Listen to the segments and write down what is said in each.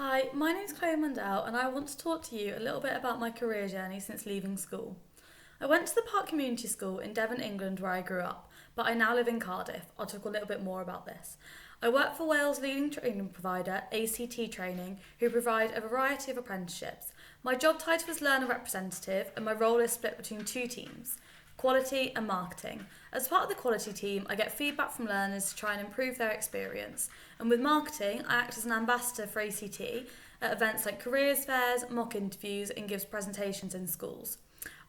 Hi, my name's Chloe Mundell and I want to talk to you a little bit about my career journey since leaving school. I went to the Park Community School in Devon, England where I grew up, but I now live in Cardiff. I'll talk a little bit more about this. I work for Wales' leading training provider, ACT Training, who provide a variety of apprenticeships. My job title is Learner Representative and my role is split between two teams, quality and marketing. As part of the quality team, I get feedback from learners to try and improve their experience. And with marketing, I act as an ambassador for ACT at events like careers fairs, mock interviews, and gives presentations in schools.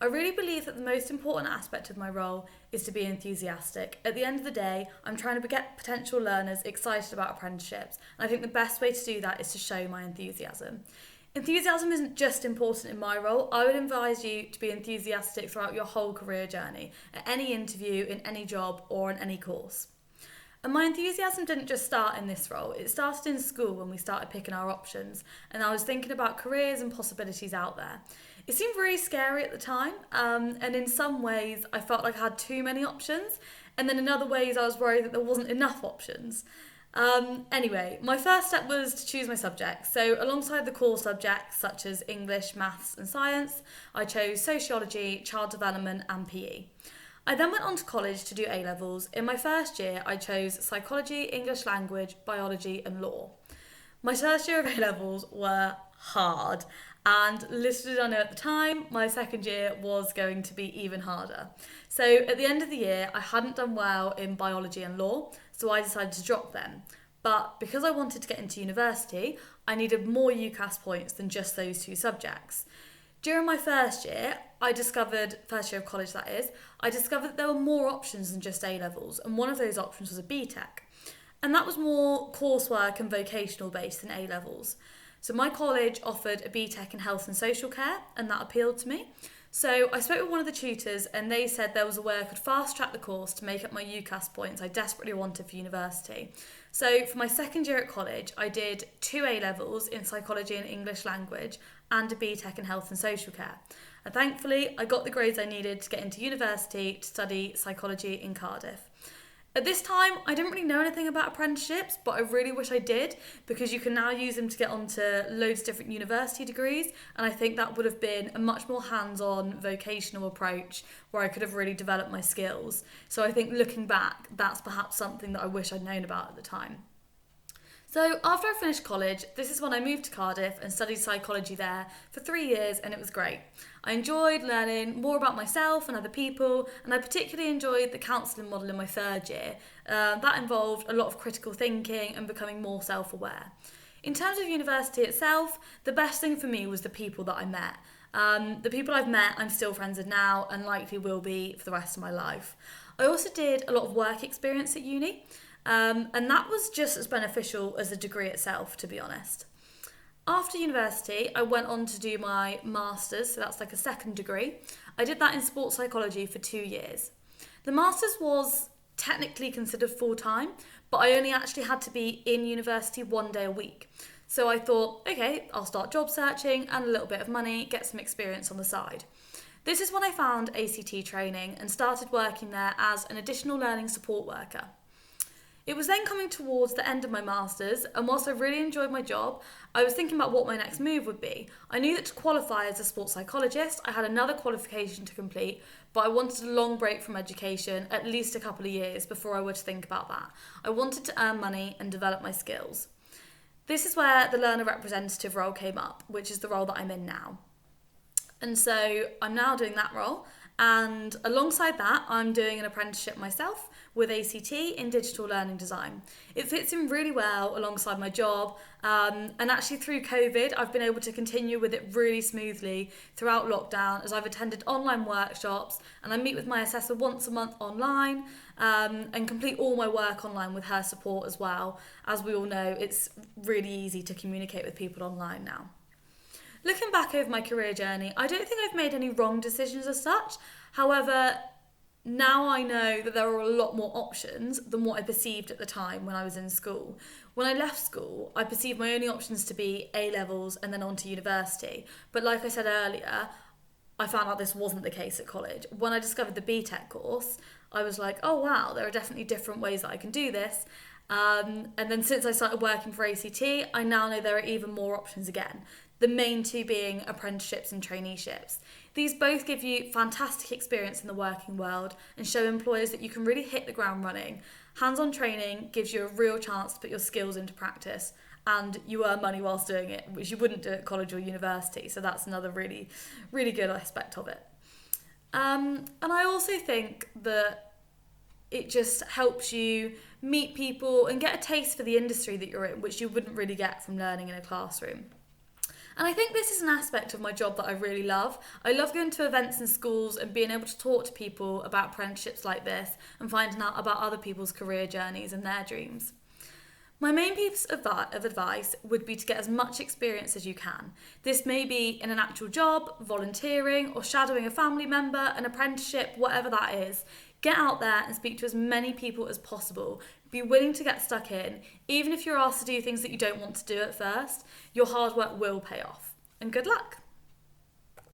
I really believe that the most important aspect of my role is to be enthusiastic. At the end of the day, I'm trying to get potential learners excited about apprenticeships, and I think the best way to do that is to show my enthusiasm. Enthusiasm isn't just important in my role. I would advise you to be enthusiastic throughout your whole career journey, at any interview, in any job, or in any course. And my enthusiasm didn't just start in this role. It started in school when we started picking our options, and I was thinking about careers and possibilities out there. It seemed really scary at the time, and in some ways I felt like I had too many options, and then in other ways I was worried that there wasn't enough options. Anyway, my first step was to choose my subjects. So alongside the core subjects such as English, maths and science, I chose sociology, child development and PE. I then went on to college to do A-levels. In my first year, I chose psychology, English language, biology and law. My first year of A-levels were hard, and little did I know at the time, my second year was going to be even harder. So at the end of the year, I hadn't done well in biology and law, so I decided to drop them. But because I wanted to get into university, I needed more UCAS points than just those two subjects. During my first year of college that is, I discovered that there were more options than just A-levels, and one of those options was a BTEC. And that was more coursework and vocational based than A-levels. So my college offered a BTEC in health and social care, and that appealed to me. So I spoke with one of the tutors and they said there was a way I could fast track the course to make up my UCAS points I desperately wanted for university. So for my second year at college, I did 2 A-levels in psychology and English language and a BTEC in health and social care. And thankfully, I got the grades I needed to get into university to study psychology in Cardiff. At this time, I didn't really know anything about apprenticeships, but I really wish I did, because you can now use them to get onto loads of different university degrees, and I think that would have been a much more hands-on vocational approach where I could have really developed my skills. So I think looking back, that's perhaps something that I wish I'd known about at the time. So after I finished college, this is when I moved to Cardiff and studied psychology there for 3 years, and it was great. I enjoyed learning more about myself and other people, and I particularly enjoyed the counselling model in my third year. That involved a lot of critical thinking and becoming more self-aware. In terms of university itself, the best thing for me was the people that I met. The people I've met, I'm still friends with now and likely will be for the rest of my life. I also did a lot of work experience at uni. And that was just as beneficial as the degree itself, to be honest. After university, I went on to do my master's, so that's like a second degree. I did that in sports psychology for 2 years. The master's was technically considered full-time, but I only actually had to be in university 1 day a week. So I thought, okay, I'll start job searching and a little bit of money, get some experience on the side. This is when I found ACT Training and started working there as an additional learning support worker. It was then coming towards the end of my master's, and whilst I really enjoyed my job, I was thinking about what my next move would be. I knew that to qualify as a sports psychologist, I had another qualification to complete, but I wanted a long break from education, at least a couple of years before I were to think about that. I wanted to earn money and develop my skills. This is where the learner representative role came up, which is the role that I'm in now. And so I'm now doing that role, and alongside that, I'm doing an apprenticeship myself with ACT in digital learning design. It fits in really well alongside my job, and actually through COVID, I've been able to continue with it really smoothly throughout lockdown as I've attended online workshops and I meet with my assessor once a month online, and complete all my work online with her support as well. As we all know, it's really easy to communicate with people online now. Looking back over my career journey, I don't think I've made any wrong decisions as such. However, now I know that there are a lot more options than what I perceived at the time when I was in school. When I left school, I perceived my only options to be A-levels and then on to university. But like I said earlier, I found out this wasn't the case at college. When I discovered the BTEC course, I was like, oh wow, there are definitely different ways that I can do this. And then since I started working for ACT, I now know there are even more options again. The main two being apprenticeships and traineeships. These both give you fantastic experience in the working world and show employers that you can really hit the ground running. Hands-on training gives you a real chance to put your skills into practice, and you earn money whilst doing it, which you wouldn't do at college or university. So that's another really, really good aspect of it. And I also think that it just helps you meet people and get a taste for the industry that you're in, which you wouldn't really get from learning in a classroom. And I think this is an aspect of my job that I really love. I love going to events in schools and being able to talk to people about apprenticeships like this and finding out about other people's career journeys and their dreams. My main piece of advice would be to get as much experience as you can. This may be in an actual job, volunteering, or shadowing a family member, an apprenticeship, whatever that is. Get out there and speak to as many people as possible. Be willing to get stuck in. Even if you're asked to do things that you don't want to do at first, your hard work will pay off. And good luck.